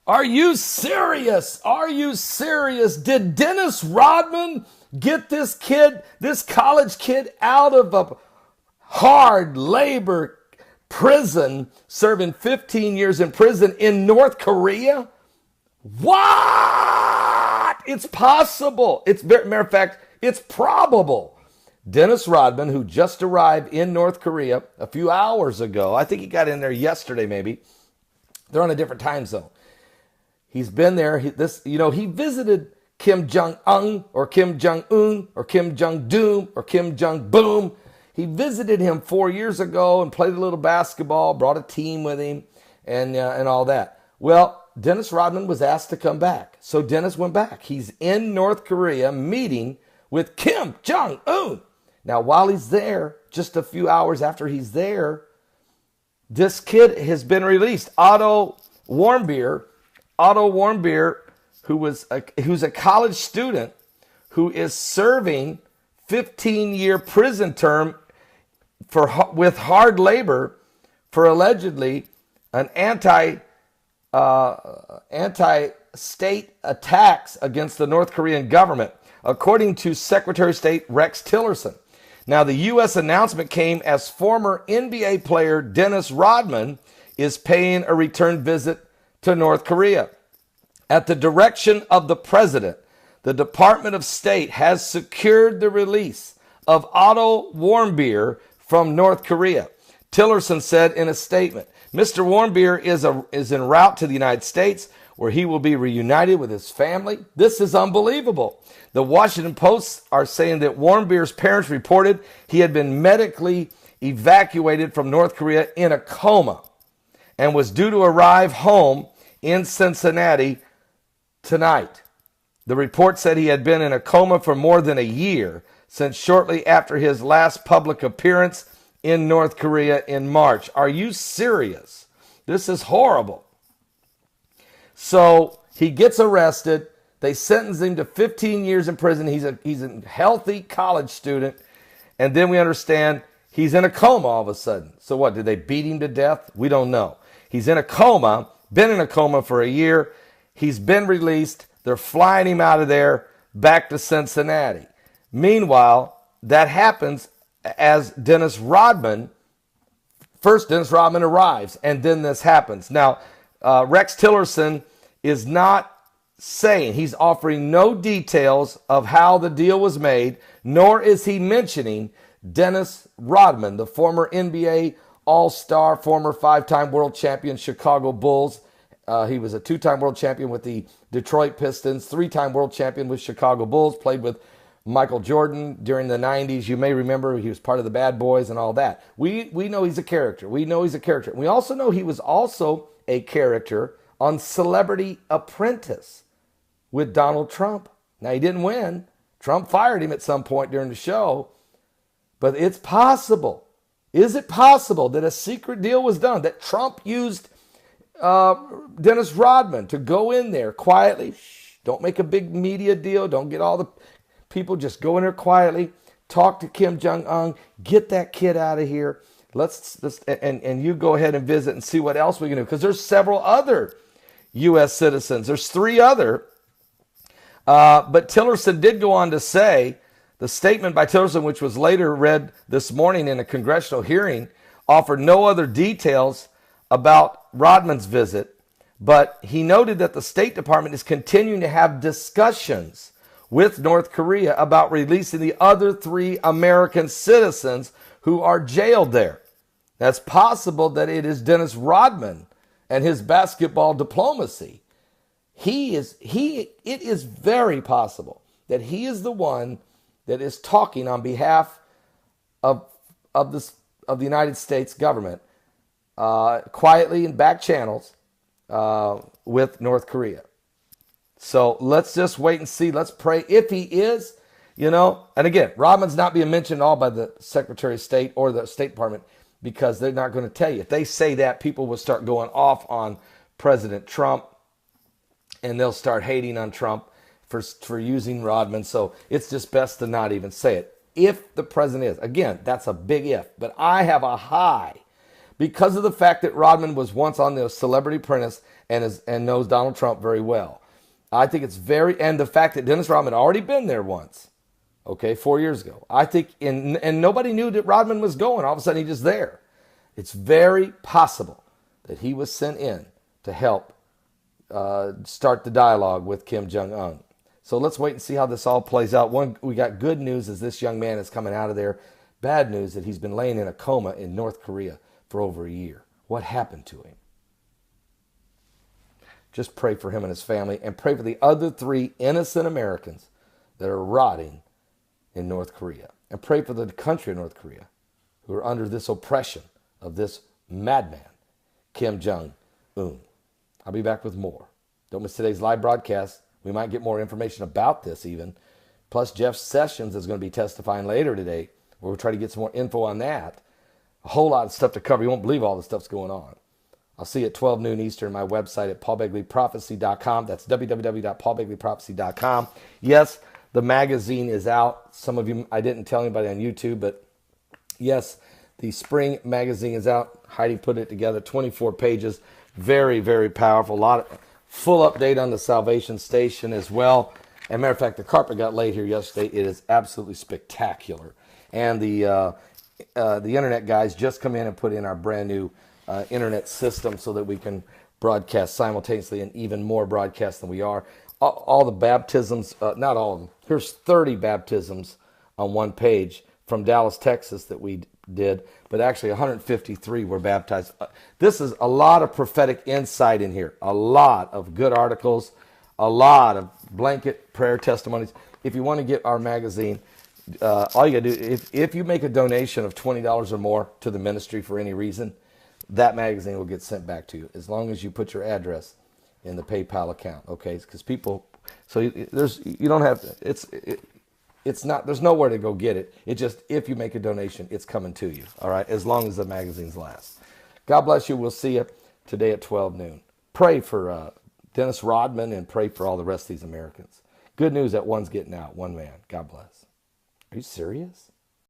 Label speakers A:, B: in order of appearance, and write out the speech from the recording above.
A: Are you serious? Are you serious? Did Dennis Rodman get this kid, this college kid, out of a hard labor prison, serving 15 years in prison in North Korea? What? It's possible. Matter of fact, it's probable. Dennis Rodman, who just arrived in North Korea a few hours ago, I think he got in there yesterday maybe. They're on a different time zone. He's been there. He visited Kim Jong-un or Kim Jong-un or Kim Jong-doom or Kim Jong-boom. He visited him 4 years ago and played a little basketball, brought a team with him and all that. Well, Dennis Rodman was asked to come back. So Dennis went back. He's in North Korea meeting with Kim Jong-un. Now, while he's there, just a few hours after he's there, this kid has been released. Otto Warmbier, who's a college student who is serving 15-year prison term with hard labor for allegedly an anti-state attacks against the North Korean government, according to Secretary of State Rex Tillerson. Now, the U.S. announcement came as former NBA player Dennis Rodman is paying a return visit to North Korea. At the direction of the president, the Department of State has secured the release of Otto Warmbier from North Korea. Tillerson said in a statement, Mr. Warmbier is en route to the United States, where he will be reunited with his family. This is unbelievable. The Washington Post are saying that Warmbier's parents reported he had been medically evacuated from North Korea in a coma and was due to arrive home in Cincinnati tonight. The report said he had been in a coma for more than a year, since shortly after his last public appearance in North Korea in March. Are you serious? This is horrible. So he gets arrested. They sentence him to 15 years in prison. He's a healthy college student. And then we understand he's in a coma all of a sudden. So what, did they beat him to death? We don't know. He's in a coma, been in a coma for a year. He's been released. They're flying him out of there back to Cincinnati. Meanwhile, that happens as Dennis Rodman arrives, and then this happens. Now, Rex Tillerson is not saying, he's offering no details of how the deal was made, nor is he mentioning Dennis Rodman, the former NBA All-Star, former 5-time world champion Chicago Bulls. He was a 2-time world champion with the Detroit Pistons, 3-time world champion with Chicago Bulls, played with Michael Jordan during the 90s. You may remember he was part of the Bad Boys and all that. We know he's a character. We also know he was also a character on Celebrity Apprentice with Donald Trump. Now, he didn't win. Trump fired him at some point during the show. But it's possible. Is it possible that a secret deal was done, that Trump used Dennis Rodman to go in there quietly? Shh, don't make a big media deal. Don't get all the people. Just go in there quietly. Talk to Kim Jong-un. Get that kid out of here. Let's you go ahead and visit and see what else we can do. Because there's several other U.S. citizens. There's 3 other. But Tillerson did go on to say, the statement by Tillerson, which was later read this morning in a congressional hearing, offered no other details about Rodman's visit, but he noted that the State Department is continuing to have discussions with North Korea about releasing the other 3 American citizens who are jailed there. That's possible that it is Dennis Rodman and his basketball diplomacy. It is very possible that he is the one that is talking on behalf of the United States government, quietly in back channels with North Korea. So let's just wait and see. Let's pray. If he is, and again, Rodman's not being mentioned at all by the Secretary of State or the State Department, because they're not going to tell you. If they say that, people will start going off on President Trump, and they'll start hating on Trump for using Rodman. So it's just best to not even say it. If the president is, again, that's a big if, but I have a high because of the fact that Rodman was once on the Celebrity Apprentice and knows Donald Trump very well. I think it's and the fact that Dennis Rodman had already been there once, okay, 4 years ago. I think, and nobody knew that Rodman was going. All of a sudden, he's just there. It's very possible that he was sent in to help start the dialogue with Kim Jong-un. So let's wait and see how this all plays out. We got good news as this young man is coming out of there. Bad news that he's been laying in a coma in North Korea for over a year. What happened to him? Just pray for him and his family, and pray for the other 3 innocent Americans that are rotting in North Korea. And pray for the country of North Korea, who are under this oppression of this madman, Kim Jong-un. I'll be back with more. Don't miss today's live broadcast. We might get more information about this even. Plus, Jeff Sessions is going to be testifying later today. We'll try to get some more info on that. A whole lot of stuff to cover. You won't believe all the stuff's going on. I'll see you at 12 noon Eastern, my website at paulbegleyprophecy.com. That's www.paulbegleyprophecy.com. Yes, the magazine is out. Some of you, I didn't tell anybody on YouTube, but yes, the spring magazine is out. Heidi put it together, 24 pages. Very, very powerful. A lot of full update on the Salvation Station as well. As a matter of fact, the carpet got laid here yesterday. It is absolutely spectacular. And the internet guys just come in and put in our brand new internet system so that we can broadcast simultaneously, and even more broadcasts than we are. All the baptisms, not all of them. Here's 30 baptisms on one page from Dallas, Texas that we did, but actually 153 were baptized. This is a lot of prophetic insight in here, a lot of good articles, a lot of blanket prayer testimonies. If you want to get our magazine, all you got to do, if you make a donation of $20 or more to the ministry for any reason, that magazine will get sent back to you, as long as you put your address in the PayPal account, okay? Because people, so you don't have to, it's not, there's nowhere to go get it. It just, if you make a donation, it's coming to you, all right? As long as the magazines last. God bless you. We'll see you today at 12 noon. Pray for Dennis Rodman, and pray for all the rest of these Americans. Good news that one's getting out, one man. God bless. Are you serious?